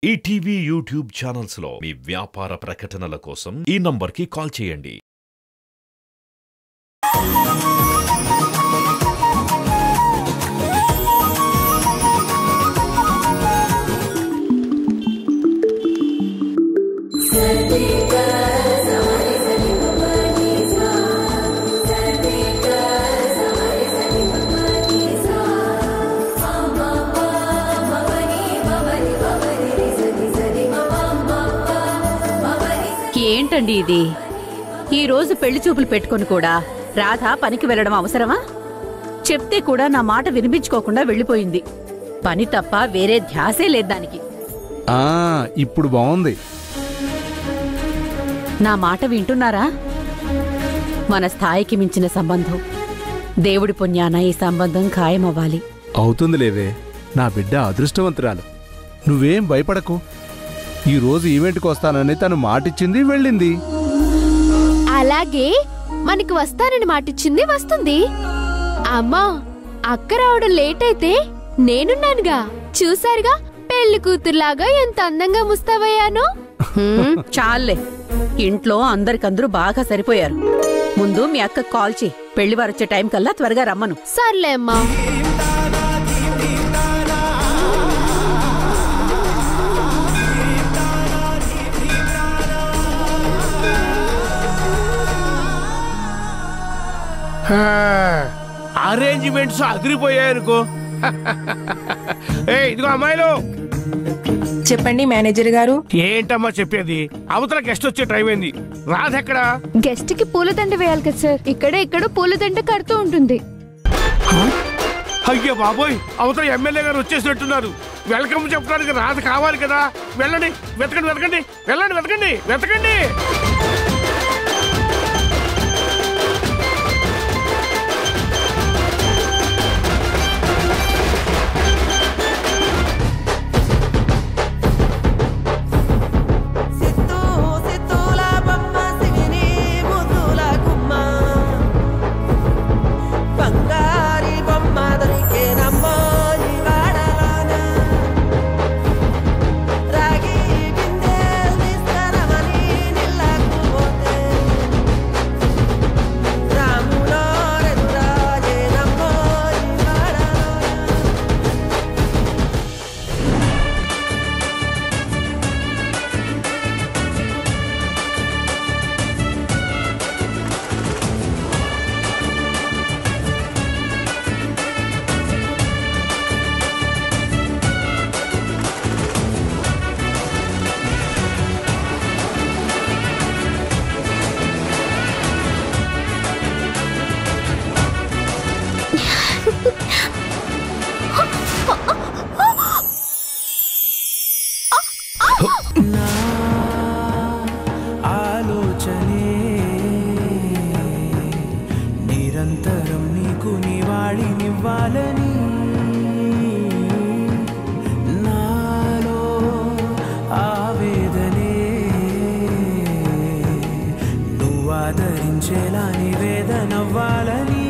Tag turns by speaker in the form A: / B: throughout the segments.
A: ETV YouTube channels లో మీ వ్యాపార ప్రకటనల కోసం ఈ నంబర్కి కాల్ చేయండి.
B: ఏంటండి ఇది? ఈ రోజు పెళ్లి చూపులు పెట్టుకొని కూడా రాధ పనికి వెళ్ళడం అవసరమా? చెప్తే కూడా నా మాట వినిపించుకోకుండా వెళ్ళిపోయింది. పని తప్ప వేరే ధ్యాసే లేదు దానికి.
C: ఇప్పుడు బాగుంది.
B: నా మాట వింటున్నారా? మన స్థాయికి మించిన సంబంధం. దేవుడి పుణ్యాన ఈ సంబంధం ఖాయమవ్వాలి.
C: అవుతుంది లేవే, నా బిడ్డ అదృష్టవంతురాలు. నువ్వేం భయపడకు. ఈ రోజు ఈవెంట్కి వస్తానని తను మాటిచ్చింది, వెళ్ళింది.
D: అలాగే మనకి వస్తానని మాటిచ్చింది, వస్తుంది. అమ్మా, అక్క రావడం లేట్ అయితే నేనున్నానుగా. చూసారుగా పెళ్లి కూతురులాగా ఎంత అందంగా ముస్తాబయ్యాను.
B: చాలే, ఇంట్లో అందరికందరూ బాగా సరిపోయారు. ముందు మీ అక్క కాల్ చేయి. పెళ్లి వారు వచ్చే టైం కల్లా త్వరగా రమ్మను.
D: సర్లే అమ్మా.
E: అరేంజ్మెంట్స్ అదిరిపోయాయనుకో. ఇదిగో అమ్మాయిలు.
F: చెప్పండి మేనేజర్ గారు.
E: ఏంటమ్మా చెప్పేది? అవతల గెస్ట్ వచ్చే టైం అయింది. రాధ ఎక్కడా?
D: గెస్ట్ కి పూలదండ వేయాలి కదా సార్. ఇక్కడ పూలదండ కడుతూ ఉంటుంది.
E: అయ్యో బాబోయ్, అవతల ఎమ్మెల్యే గారు వచ్చేసినట్టున్నారు. వెల్కమ్ చెప్పడానికి రాధ కావాలి కదా. వెళ్ళండి, వెతకండి వెతకండి, వెళ్ళండి వెతకండి వెతకండి.
G: ఆలోచనే నిరంతరం నీకు నివాళినివ్వాలని నాలో ఆవేదనే నువ్వు ఆదరించేలా నివేదనవ్వాలని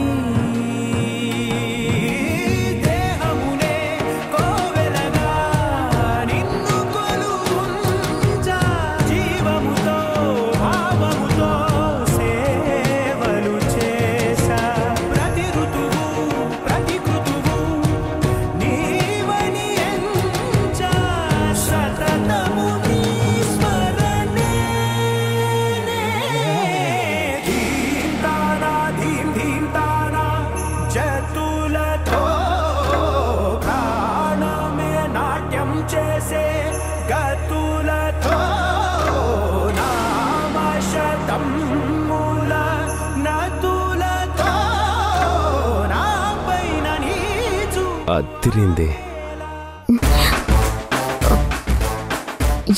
H: అదిరింది.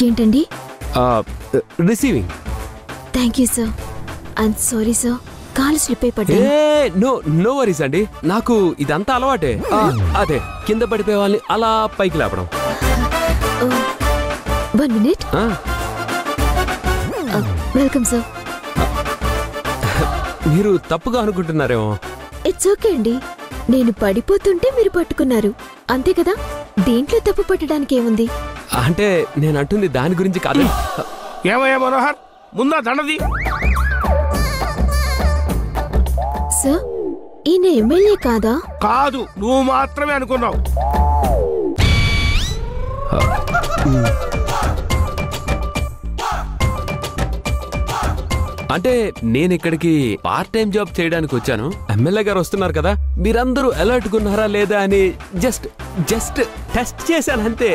D: ఏంటండి?
H: Receiving.
D: Thank you sir. I'm sorry sir, కాలు స్లిప్ అయి పడ్డా.
H: నో వరీస్ అండి, నాకు ఇదంతా అలవాటే. అదే కింద పడిపోయే వాళ్ళని అలా పైకి లేపడం.
D: 1 minute. Welcome sir.
H: మీరు తప్పుగా అనుకుంటున్నారేమో.
D: ఇట్స్ ఓకే అండి. నేను పడిపోతుంటే మీరు పట్టుకున్నారు, అంతే కదా? దీంట్లో తప్పు పట్టడానికి ఏముంది?
H: అంటే నేను అంటుంది దాని గురించి కాదు.
E: ఏమయ్యా మనోహర్, ముందా దండది.
D: సార్, ఈయన ఎమ్మెల్యే కాదా?
E: కాదు, నువ్వు మాత్రమే అనుకున్నావు.
H: అంటే నేను ఇక్కడికి పార్ట్ టైం జాబ్ చేయడానికి వచ్చాను. ఎమ్మెల్యే గారు వస్తున్నారు కదా, మీరందరూ అలర్ట్ ఉన్నారా లేదా అని జస్ట్ టెస్ట్ చేశాను అంతే.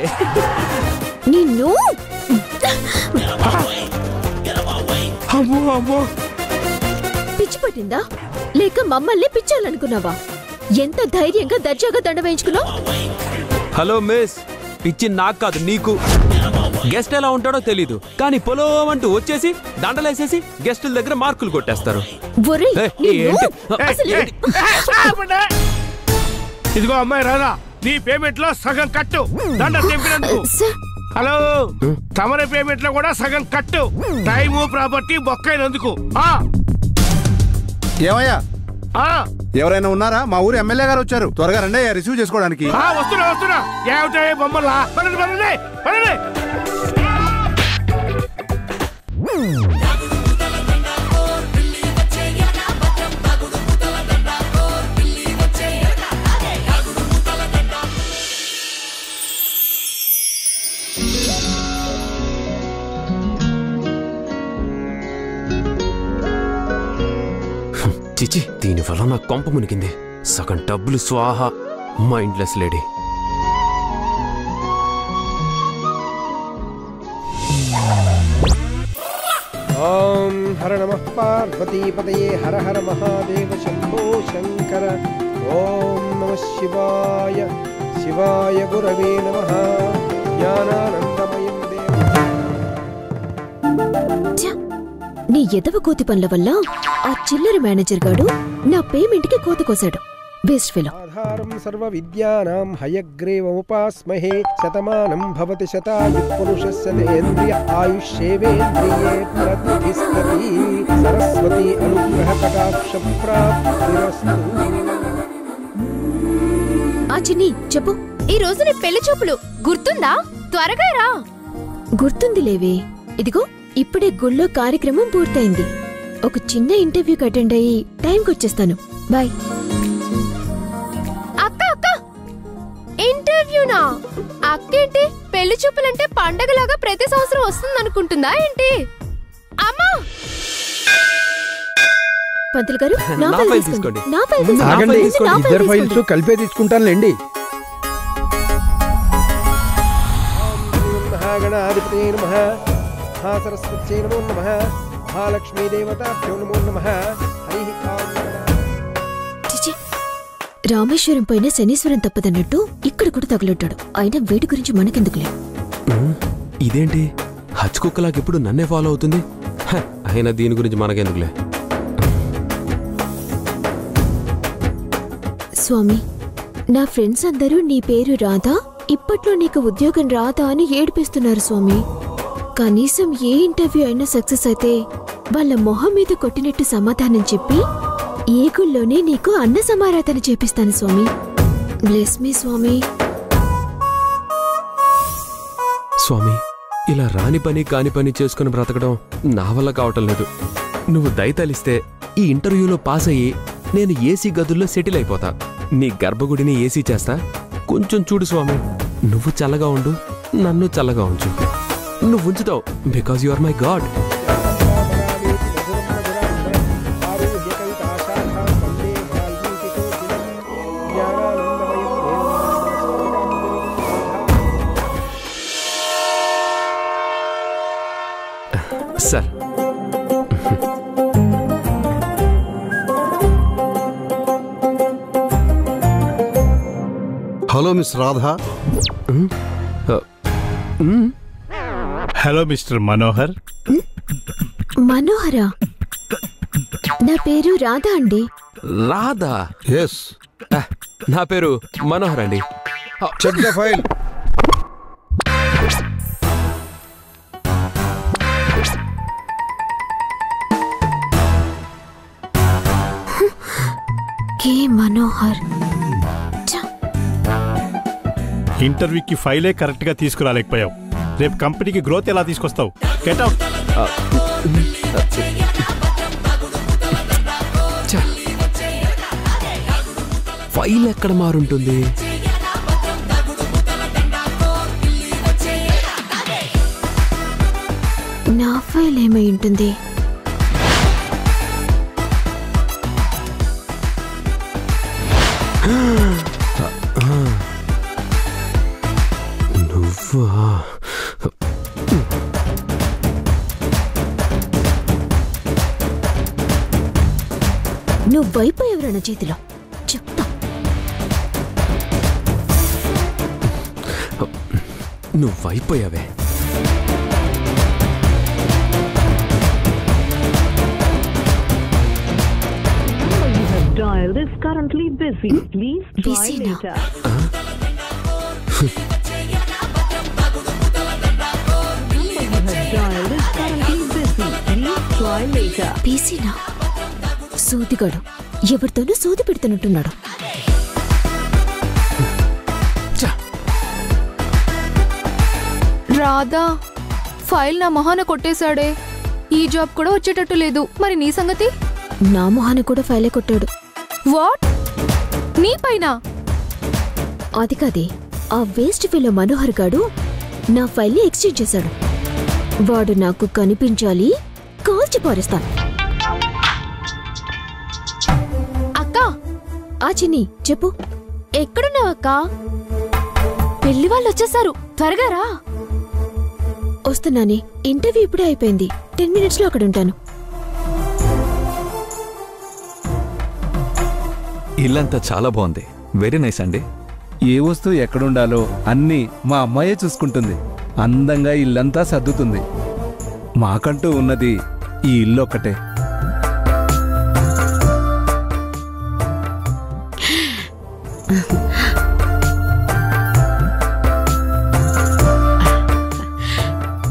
D: నిన్ను పిచ్చి పట్టిందా లేక మమ్మల్ని పిచ్చాలనుకున్నావా? ఎంత ధైర్యంగా దర్జాగా దండ వేయించుకున్నావు?
H: హలో మిస్, పిచ్చి నాకు కాదు నీకు. గెస్ట్ ఎలా ఉంటాడో తెలీదు, కానీ పొలమంటూ వచ్చేసి దండలేసేసి గెస్టుల దగ్గర మార్కులు కొట్టేస్తారు.
E: ఇదిగో అమ్మాయి రాదా, నీ పేమెంట్ లో సగం కట్టు దండ తెంపినందుకు. హలో, తమరి పేమెంట్ లో కూడా సగం కట్టు, టైము ప్రాపర్టీ బొక్కైనందుకు.
C: ఏమయ్యా, ఎవరైనా ఉన్నారా? మా ఊరు ఎమ్మెల్యే గారు వచ్చారు, త్వరగా రండి రిసీవ్ చేసుకోవడానికి.
E: వస్తున్నా. ఏమిటా బొమ్మలా? పదండి.
H: చిచి, దీనివల్ల నా కొంప మునిగింది. సగం డబ్బులు స్వాహా. Mindless lady.
I: ఓం హర నమః పార్వతీపతయే హర హర మహాదేవ శంభో శంకర. ఓం నమః శివాయ శివాయ గురవే నమః. జ్ఞానానందమయం
D: నీ ఎదవ కోతి పనుల వల్ల ఆ చిల్లర మేనేజర్ గాడు నా పేమెంట్ కి కోత కోసాడు. Waste fellow.
I: ఆధారం సర్వ విద్యానాం హయగ్రీవముపాస్మహే. శతమానం భవతి శతాయు పురుషస్యేంద్రియ ఆయుష్యేవేంద్రియే ప్రతిష్టతి. సరస్వతి అనుగ్రహ కటాక్ష ప్రాప్తిరస్తు.
D: ఆ చిన్ని చెప్పు.
J: ఈ రోజు నీ పెళ్లి చూపులు గుర్తుందా? త్వరగా రా.
D: గుర్తుంది లేవే. ఇదిగో ఇప్పుడే గుళ్ళో కార్యక్రమం పూర్తయింది. ఒక చిన్న ఇంటర్వ్యూకి అటెండ్ అయ్యి టైంకి వచ్చేస్తాను. బాయ్.
J: అక్క ఇంటర్వ్యూనా? అక్కేంటి పెళ్లి చూపులంటే పండగలాగా ప్రతి సంవత్సరం వస్తుందనుకుంటుందా ఏంటి? అమ్మా,
D: పంతులు గారు
H: నా ఫైల్ తీసుకోండి.
I: ఇద్దరు ఫైల్స్ కలిపే తీసుకుంటానులేండి. మహాగణాధిపతే నమః. మహాసరస్వత్యై నమో నమః. మహాలక్ష్మీ దేవతాభ్యో నమో నమః. హరి ఓం.
D: రామేశ్వరం పైన శనీశ్వరం తప్పదన్నట్టు ఇక్కడ కూడా తగులుంటాడు. అయినా వీటి గురించి మనకెందుకులే.
H: ఇదేంటి హచ్ కుక్కలాగెప్పుడు నన్నే ఫాలో అవుతుంది? అయినా దీని గురించి మనకెందుకులే.
D: స్వామి, నా ఫ్రెండ్స్ అందరూ నీ పేరు రాధా, ఇప్పట్లో నీకు ఉద్యోగం రాదా అని ఏడిపిస్తున్నారు స్వామి. కనీసం ఏ ఇంటర్వ్యూ అయినా సక్సెస్ అయితే వాళ్ళ మొహం మీద కొట్టినట్టు సమాధానం చెప్పి ఏ గుళ్ళోనే నీకు అన్న సమారాధన చేపిస్తాను స్వామి. బ్లెస్ మీ స్వామి.
H: స్వామి, ఇలా రాని పని కాని పని చేసుకుని బ్రతకడం నా వల్ల కావటం లేదు. నువ్వు దయతలిస్తే ఈ ఇంటర్వ్యూలో పాస్ అయ్యి నేను ఏసీ గదుల్లో సెటిల్ అయిపోతా. నీ గర్భగుడిని ఏసీ చేస్తా. కొంచెం చూడు స్వామి, నువ్వు చల్లగా ఉండు, నన్ను చల్లగా ఉంచు. నువ్వు ఉంచుతావు, because you are my God. Sir,
C: hello miss Radha.
K: Hello mister Manohar.
D: మనోహరా? నా పేరు రాధా అండి.
H: రాధా?
C: ఎస్.
H: నా పేరు మనోహర్ అండి.
C: Check the file.
D: K Manohar.
K: ఇంటర్వ్యూకి ఫైలే కరెక్ట్ గా తీసుకురాలేకపోయావు. రేపు కంపెనీకి గ్రోత్ ఎలా తీసుకొస్తావు? Get out.
H: ఫైల్ ఎక్కడ మారుంటుంది?
D: నా ఫైల్ ఏమై ఉంటుంది?
H: నువ్వా?
D: నువ్వైపోయావురా నా చేతిలో, చెప్తా.
H: నువ్వైపోయావే.
L: Dial is currently busy. Please try later. Dial is currently busy. Please try later.
D: పీసీనా? సూదిగాడు ఎవరితోనూ సూది పెడుతున్నట్టున్నాడు.
J: రాధా, ఫైల్ నా మొహాన కొట్టేశాడే. ఈ జాబ్ కూడా వచ్చేటట్టు లేదు. మరి నీ సంగతి?
D: నా మొహాన కూడా ఫైలే కొట్టాడు.
J: వాట్? నీ పైన?
D: అది కాదే, ఆ వేస్ట్ ఫెలో మనోహర్ గాడు నా ఫైల్ని ఎక్స్చేంజ్ చేశాడు. వాడు నాకు కనిపించాలి, కాల్చి పారేస్తాను.
J: అక్క.
D: ఆ చిన్ని చెప్పు.
J: ఎక్కడున్నావు అక్క? పెళ్లి వాళ్ళు వచ్చేసారు, త్వరగా రా.
D: వస్తున్నానే, ఇంటర్వ్యూ ఇప్పుడే అయిపోయింది. 10 minutes లో అక్కడ ఉంటాను.
M: ఇల్లంతా చాలా బాగుంది. వెరీ నైస్ అండి.
C: ఏ వస్తువు ఎక్కడుండాలో అన్నీ మా అమ్మాయే చూసుకుంటుంది. అందంగా ఇల్లంతా సర్దుతుంది. మాకంటూ ఉన్నది ఈ ఇల్లు ఒక్కటే.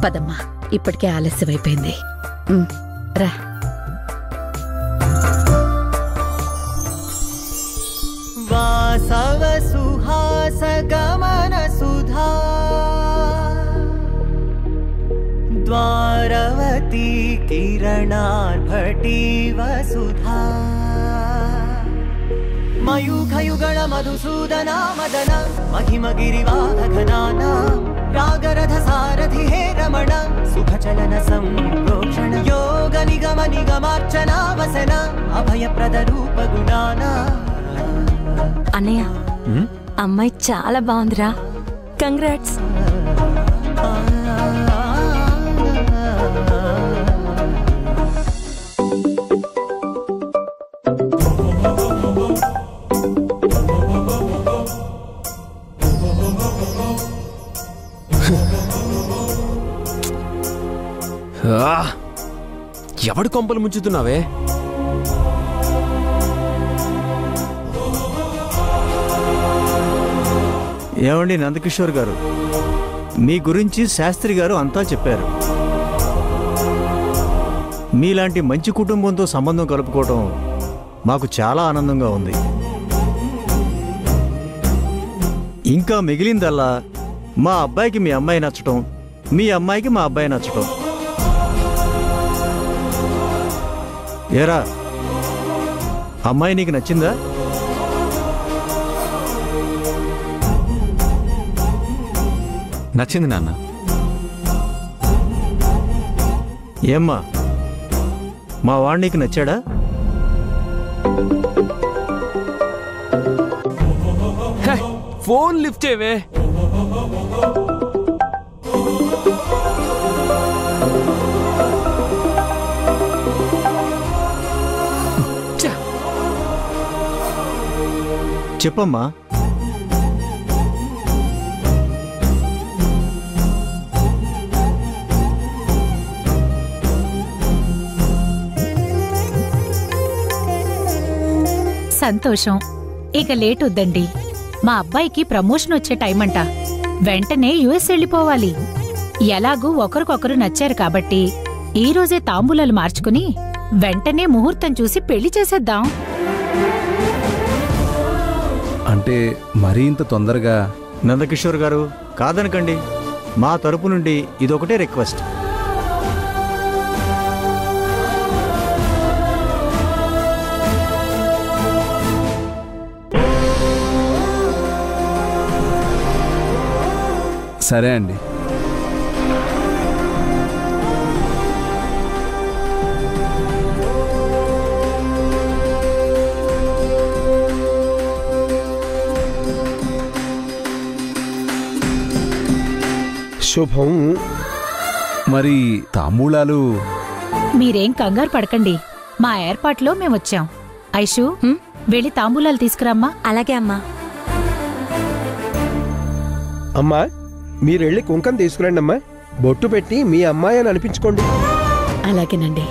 B: పదమ్మా, ఇప్పటికే ఆలస్యం అయిపోయింది. రా.
G: వాసవ సుహాస గమన సుధా ద్వారవతీ కిరణార్భటీ వసుధా మయూఖయుగళ మధుసూదన మదన మహిమ గిరివాఘనానా రాగరథ సారథి హే రమణ సుఖచలన సంప్రోక్షణ యోగ నిగమ నిగమార్చనా వసన అభయప్రద రూప గుణానా.
N: అన్నయ్య, అమ్మాయి చాలా బాగుందిరా. కంగ్రాట్స్.
H: ఎవడు కొంపలు ముంచుతున్నావే?
O: ఏమండి నందకిషోర్ గారు, మీ గురించి శాస్త్రి గారు అంతా చెప్పారు. మీలాంటి మంచి కుటుంబంతో సంబంధం కలుపుకోవటం మాకు చాలా ఆనందంగా ఉంది. ఇంకా మిగిలిందల్లా మా అబ్బాయికి మీ అమ్మాయి నచ్చటం, మీ అమ్మాయికి మా అబ్బాయి నచ్చటం. ఏరా, అమ్మాయి నీకు నచ్చిందా?
M: నచ్చింది నాన్న.
O: ఏమ్మా, మా వాడు నీకు నచ్చాడా?
H: ఫోన్ లిఫ్ట్ చేయవే.
O: చెప్పమ్మా.
B: సంతోషం. ఇక లేట్ వద్దండి. మా అబ్బాయికి ప్రమోషన్ వచ్చే టైం అంట. వెంటనే యుఎస్ వెళ్ళిపోవాలి. ఎలాగూ ఒకరికొకరు నచ్చారు కాబట్టి ఈ రోజే తాంబూలాలు మార్చుకుని వెంటనే ముహూర్తం చూసి పెళ్లి చేసేద్దాం.
C: అంటే మరీ ఇంత తొందరగా?
O: నందకిషోర్ గారు కాదనకండి. మా తరపు నుండి ఇదొకటే రిక్వెస్ట్.
C: సరే అండి.
I: శుభం.
C: మరి తాంబూలాలు?
P: మీరేం కంగారు పడకండి, మా ఏర్పాట్లో మేమొచ్చాం. ఐషు, వెళ్ళి తాంబూలాలు తీసుకురామ్మా.
N: అలాగే అమ్మా.
I: అమ్మా, మీరెళ్ళి కుంకం తీసుకురండి అమ్మా. బొట్టు పెట్టి మీ అమ్మాయి అని అనిపించుకోండి.
B: అలాగేనండి.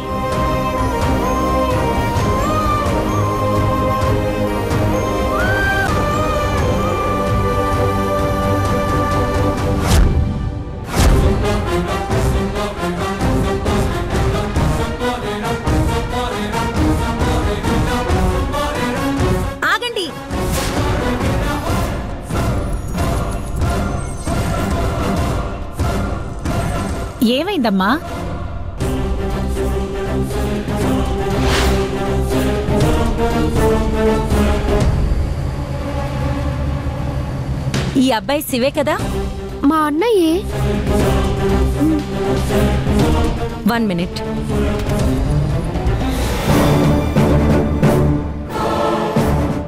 N: ఆగండి.
P: ఏమైందమ్మా?
N: ఈ అబ్బాయి శివే కదా?
D: మా అన్నయ్యే.
N: 1 minute.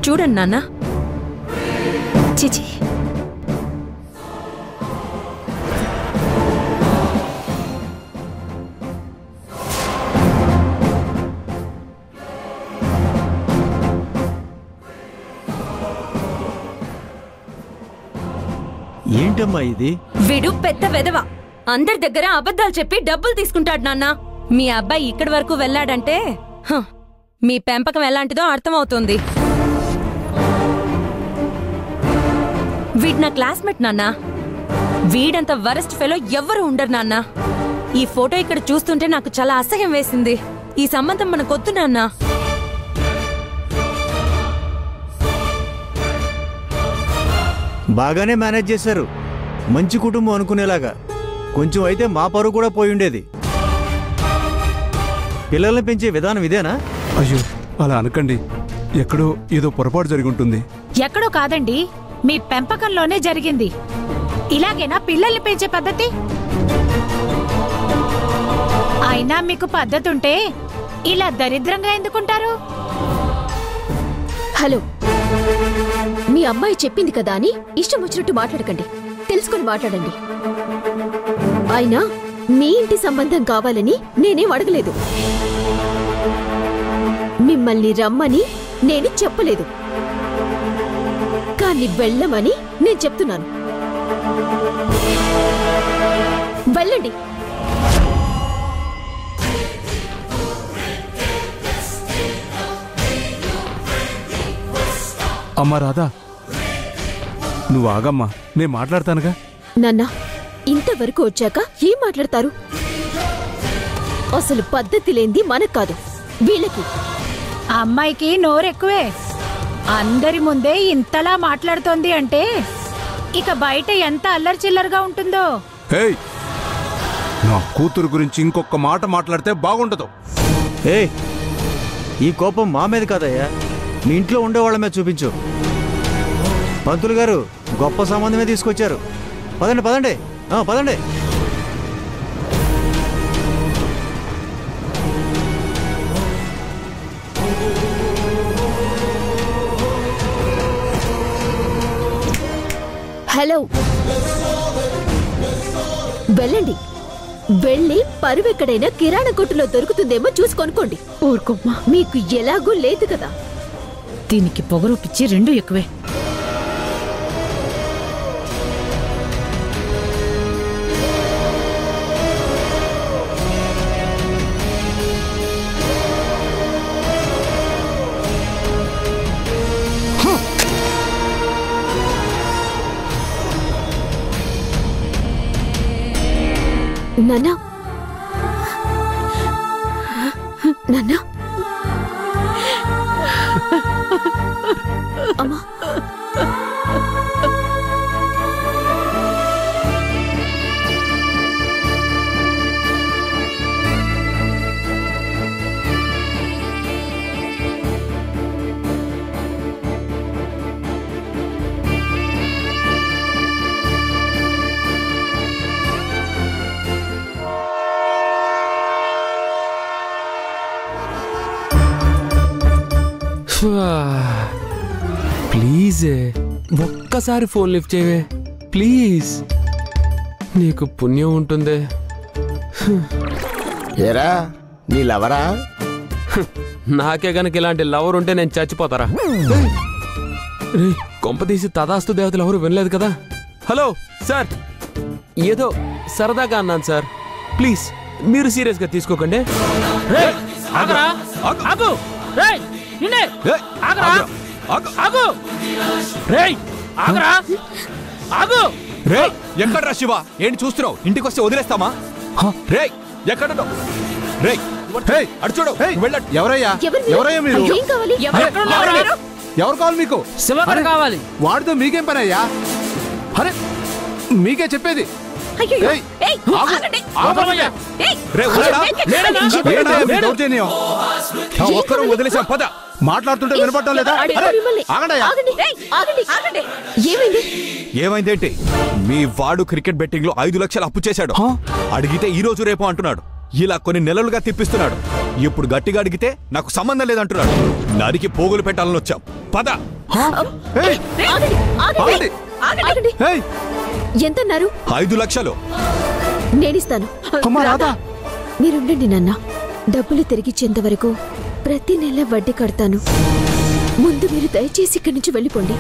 N: చూడండి నాన్న. చిచి,
O: ఏంటమ్మా ఇది?
N: వీడు పెద్ద వెధవ. అందరి దగ్గర అబద్ధాలు చెప్పి డబ్బులు తీసుకుంటాడు నాన్న. మీ అబ్బాయి ఇక్కడి వరకు వెళ్ళాడంటే మీ పెంపకం ఎలాంటిదో అర్థమవుతుంది. వీడు నా క్లాస్మేట్ నాన్న. వీడంత వరస్ట్ ఫెలో ఎవ్వరూ ఉండరు నాన్న. ఈ ఫోటో ఇక్కడ చూస్తుంటే నాకు చాలా అసహ్యం వేసింది. ఈ సంబంధం మనకొద్దు నాన్న.
O: బాగానే మేనేజ్ చేశారు, మంచి కుటుంబం అనుకునేలాగా. కొంచెం అయితే మా పరువు కూడా పోయి ఉండేది. పిల్లల్ని పెంచే విధానం ఇదేనా?
C: అయ్యో, అలా అనకండి. ఎక్కడో ఏదో పొరపాటు జరిగి ఉంటుంది.
P: ఎక్కడో కాదండి, మీ పెంపకంలోనే జరిగింది. ఇలాగేనా పిల్లల్ని పెంచే పద్ధతి? అయినా మీకు పద్ధతి ఉంటే ఇలా దరిద్రంగా ఎందుకుంటారు?
D: హలో, మీ అమ్మాయి చెప్పింది కదా అని ఇష్టం వచ్చినట్టు మాట్లాడకండి. తెలుసుకుని మాట్లాడండి. అయినా మీ ఇంటి సంబంధం కావాలని నేనేం అడగలేదు. మిమ్మల్ని రమ్మని నేను చెప్పలేదు. కానీ వెళ్ళమని నేను చెప్తున్నాను. వెళ్ళండి.
C: అమ్మా రాధా, నువ్వు ఆగమ్మా, నేను మాట్లాడతానుగా.
D: నాన్నా, ఇంతవరకు వచ్చాక ఏం మాట్లాడతారు? అసలు పద్ధతి లేంది మనకు కాదు, వీళ్ళకి.
P: ఆ అమ్మాయికి నోరెక్కువే. అందరి ముందే ఇంతలా మాట్లాడుతోంది అంటే ఇక బయట ఎంత అల్లరి చిల్లరగా ఉంటుందో.
C: హేయ్, నా కూతురు గురించి ఇంకొక మాట మాట్లాడితే బాగుండదు.
O: ఈ కోపం మా మీద కాదయ్యా, మీ ఇంట్లో ఉండేవాళ్ళ మీద చూపించు. పంతులు గారు గొప్ప సంబంధమే తీసుకొచ్చారు. పదండి పదండి, పదండి.
D: హలో, వెళ్ళండి. వెళ్ళి పరువెక్కడైనా కిరాణా కొట్టులో దొరుకుతుందేమో చూసి కొనుక్కోండి.
B: ఊరుకోమ్మా,
D: మీకు ఎలాగూ లేదు కదా.
P: దీనికి పొగరు పిచ్చి రెండు ఎక్కువే.
D: నాన్నా, నాన్నా, అమ్మా,
H: ప్లీజే ఒక్కసారి ఫోన్ లిఫ్ట్ చేయవే ప్లీజ్, నీకు పుణ్యం ఉంటుందే.
Q: ఏరా నీ లవరా?
H: నాకే గనక ఇలాంటి లవర్ ఉంటే నేను చచ్చిపోతారా? రే కొంపతీసి తదాస్తు దేవతలు ఎవరు వినలేదు కదా? హలో సార్, ఏదో సరదాగా అన్నాను సార్, ప్లీజ్ మీరు సీరియస్గా తీసుకోకండి.
M: ఎక్కడ్రా శివ? ఏంటి చూస్తున్నావు? ఇంటికి వస్తే వదిలేస్తామా? రే ఎక్కడ అడు చూడు.
C: ఎవరయ్యా మీరు? ఎవరు కావాలి మీకు?
R: కావాలి.
C: వాడితో మీకేం పని అయ్యా? అరే మీకే చెప్పేది.
M: ఒక్కరు వదిలేసాం పద.
C: మాట్లాడుతుంటే వినపడటం లేదా?
M: ఏమైందేంటి? మీ వాడు క్రికెట్ బెట్టింగ్ లో 5 లక్షలు అప్పు చేశాడు. అడిగితే ఈ రోజు రేపు అంటున్నాడు. ఇలా కొన్ని నెలలుగా తిప్పిస్తున్నాడు. ఇప్పుడు గట్టిగా అడిగితే నాకు సంబంధం లేదంటున్నాడు. నరికి పోగులు పెట్టాలని వచ్చాం. పద.
D: ఎంతన్నారు?
M: 5 లక్షలు.
D: నేనిస్తాను. మీరుండండి నాన్న, డబ్బులు తిరిగిచ్చేంత వరకు ప్రతి నెల వడ్డీ కడతాను. ముందు మీరు దయచేసి ఇక్కడి నుంచి వెళ్ళిపోండి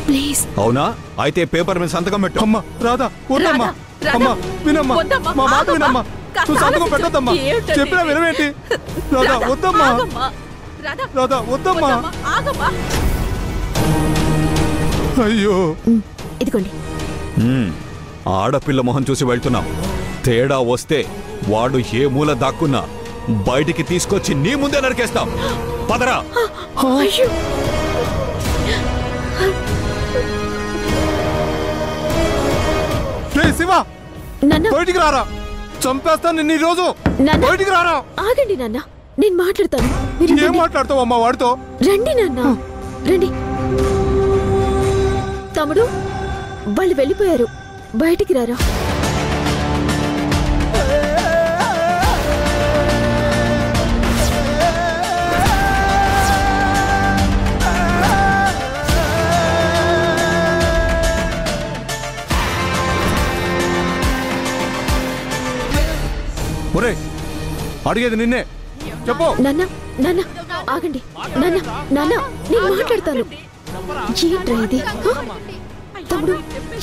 D: ప్లీజ్.
M: అవునా? అయితే పేపర్ మీద సంతకం పెట్టు.
C: అమ్మా రాధా, వద్దమ్మా. అమ్మా వినమ్మా, మా మాట వినమ్మా. నువ్వు సంతకం పెట్టొద్దమ్మా. చెప్పినా వినవేంటి? రాధా వద్దమ్మా, రాధా వద్దమ్మా. అయ్యో
D: ఇదిగోండి.
M: ఆడపిల్ల మొహం చూసి వెళ్తున్నాం. తేడా వస్తే వాడు ఏ మూల దాక్కున్నా బయటికి తీసుకొచ్చి నీ ముందే నరికేస్తాం. పదరా.
C: శివ బయటికి రారా, చంపేస్తాను నిన్ను ఈ రోజు. బయటికి రారా.
D: ఆగండి నాన్న, నేను మాట్లాడతాను.
C: ఏం మాట్లాడతావు అమ్మా వాడితో?
D: రండి నాన్న రండి. తమ్ముడు వాళ్ళు వెళ్ళిపోయారు, బయటికి రారా.
C: ఒరే అడిగేది నిన్నే, చెప్పు.
D: నాన్న నాన్న ఆగండి. నాన్న నాన్న నేను మాట్లాడతాను. ఏంట్రా ఇది? తమ్ముడు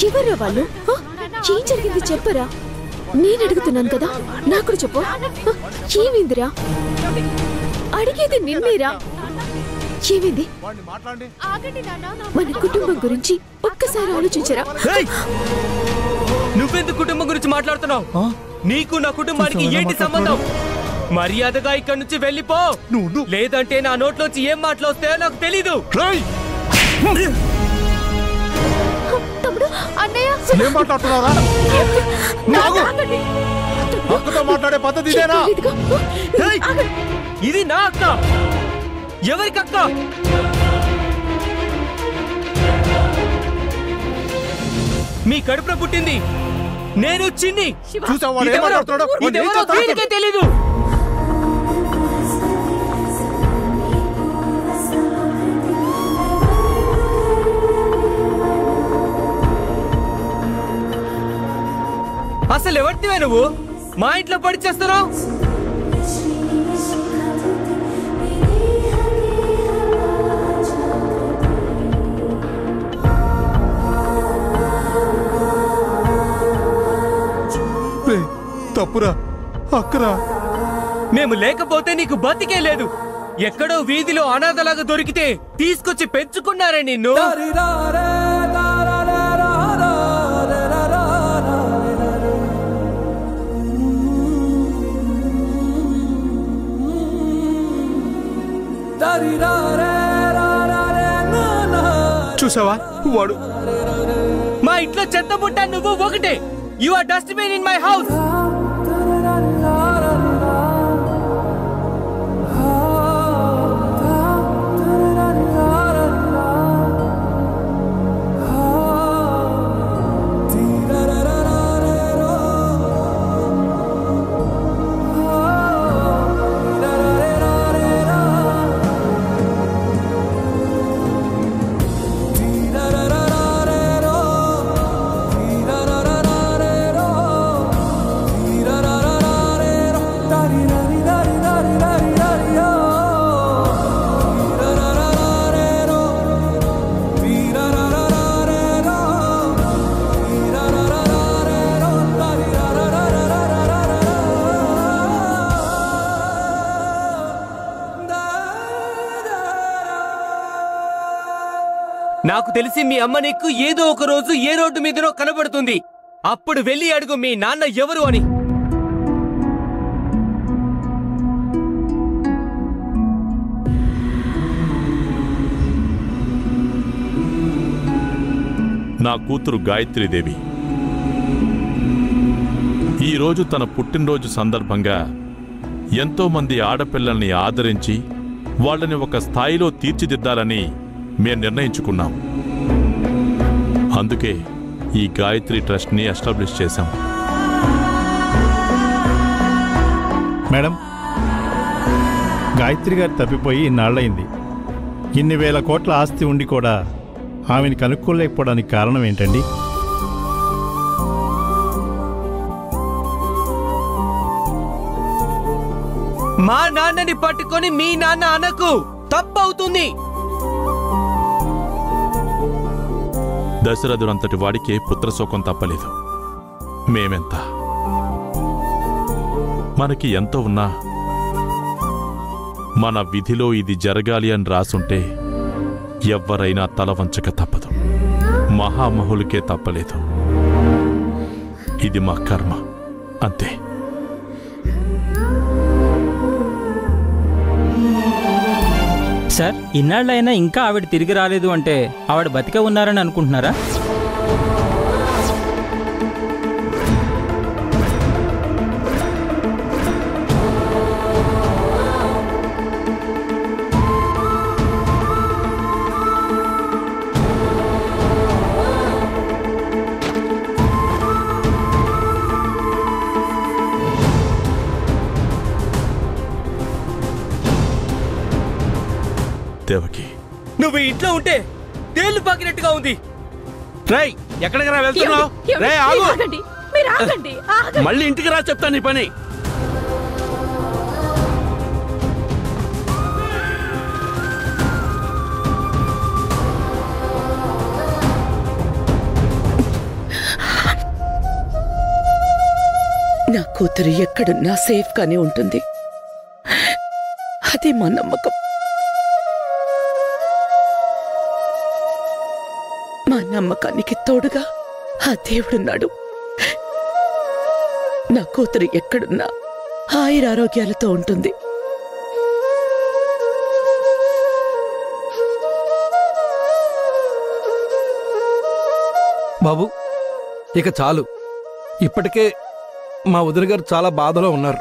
D: ఎవర్రా వాళ్ళు? ఏం జరిగింది చెప్పరా? నేను అడుగుతున్నాను కదా, నాకు చెప్పు. ఏమైందిరా? అడిగేది నిన్నేరా. ఏమైంది? మన కుటుంబం గురించి ఒక్కసారి ఆలోచించరా?
R: నువ్వెందుకు కుటుంబం గురించి మాట్లాడుతున్నావు? నీకు నా కుటుంబానికి ఏంటి సంబంధం? మర్యాదగా ఇక్కడి నుంచి వెళ్ళిపో, లేదంటే నా నోట్లోంచి ఏం మాటలు వస్తాయో నాకు తెలీదు.
C: ఏం మాట్లాడుతున్నారా? అక్కతో మాట్లాడే పద్ధతి ఇదేనా?
R: ఇది నా అక్క. ఎవరికి అక్క? మీ కడుపులో పుట్టింది నేను, చిన్ని. వీడికే తెలీదు. అసలు ఎవరిదివే నువ్వు? మా ఇంట్లో పడి చేస్తున్నావు.
C: తప్పురా అక్కరా.
R: మేము లేకపోతే నీకు బతికే లేదు. ఎక్కడో వీధిలో అనాథలాగా దొరికితే తీసుకొచ్చి పెంచుకున్నారే నిన్ను.
C: చూసావా వాడు?
R: మా ఇంట్లో చెత్త పుట్టా నువ్వు ఒకటే. You are dustbin in my house. నాకు తెలిసి మీ అమ్మ నీకు ఏదో ఒక రోజు ఏ రోడ్డు మీదనో కనబడుతుంది. అప్పుడు వెళ్ళి అడుగు మీ నాన్న ఎవరు అని.
S: నా కూతురు గాయత్రీదేవి ఈరోజు తన పుట్టినరోజు సందర్భంగా ఎంతోమంది ఆడపిల్లల్ని ఆదరించి వాళ్ళని ఒక స్థాయిలో తీర్చిదిద్దాలని మేము నిర్ణయించుకున్నాం. అందుకే ఈ గాయత్రి ట్రస్ట్ని ఎస్టాబ్లిష్ చేశాం.
K: మేడం, గాయత్రి గారు తప్పిపోయి ఇన్నాళ్ళయింది. ఇన్ని వేల కోట్ల ఆస్తి ఉండి కూడా ఆమెను కనుక్కోలేకపోవడానికి కారణం ఏంటండి?
R: మా నాన్నని పట్టుకొని మీ నాన్న అనకు, తప్పవుతుంది.
S: దశరథుడంతటి వాడికే పుత్రశోకం తప్పలేదు. మేమెంత మనకి ఎంతో ఉన్నా మన విధిలో ఇది జరగాలి అని రాసుంటే ఎవ్వరైనా తల వంచక తప్పదు. మహామహులకే తప్పలేదు. ఇది మా కర్మ అంతే.
T: సార్, ఇన్నాళ్ళైనా ఇంకా ఆవిడ తిరిగి రాలేదు అంటే ఆవిడ బతికే ఉన్నారని అనుకుంటున్నారా?
S: దేవకి,
R: నువ్వు ఇంట్లో ఉంటే తేళ్లు పాకినట్టుగా ఉంది.
E: రై, ఎక్కడికి రా వెళ్తున్నావు? రే ఆగు, మళ్ళీ ఇంటికి రా, చెప్తాను నీ పని.
U: నా కూతురు ఎక్కడున్నా సేఫ్ గానే ఉంటుంది. అదే మా నమ్మకం. మా నమ్మకానికి తోడుగా ఆ దేవుడున్నాడు. నా కూతురు ఎక్కడున్నా ఆయురారోగ్యాలతో ఉంటుంది.
C: బాబు, ఇక చాలు. ఇప్పటికే మా వదిన గారు చాలా బాధలో ఉన్నారు.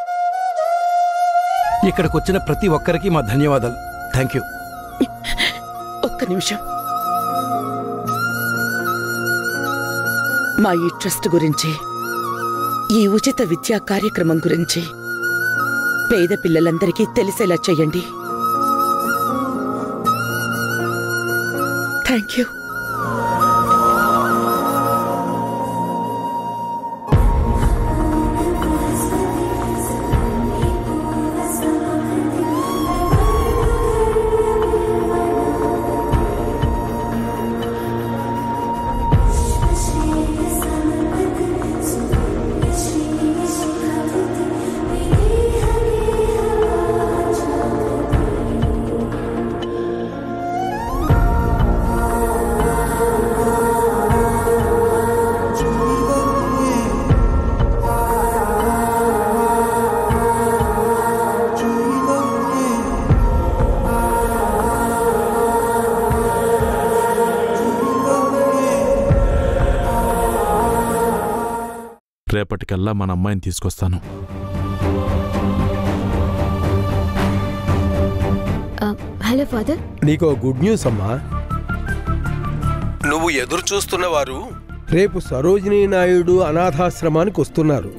C: ఇక్కడికి వచ్చిన ప్రతి ఒక్కరికి మా ధన్యవాదాలు. Thank you.
U: ఒక్క నిమిషం. మా ఈ ట్రస్ట్ గురించి, ఈ ఉచిత విద్యా కార్యక్రమం గురించి పేద పిల్లలందరికీ తెలిసేలా చేయండి. Thank you.
S: రేపటికల్లా మన అమ్మాయిని తీసుకొస్తాను.
D: హలో ఫాదర్,
I: నీకో గుడ్ న్యూస్ అమ్మా.
V: నువ్వు ఎదురు చూస్తున్న వారు
I: రేపు సరోజినీ నాయుడు అనాథాశ్రమానికి వస్తున్నారు.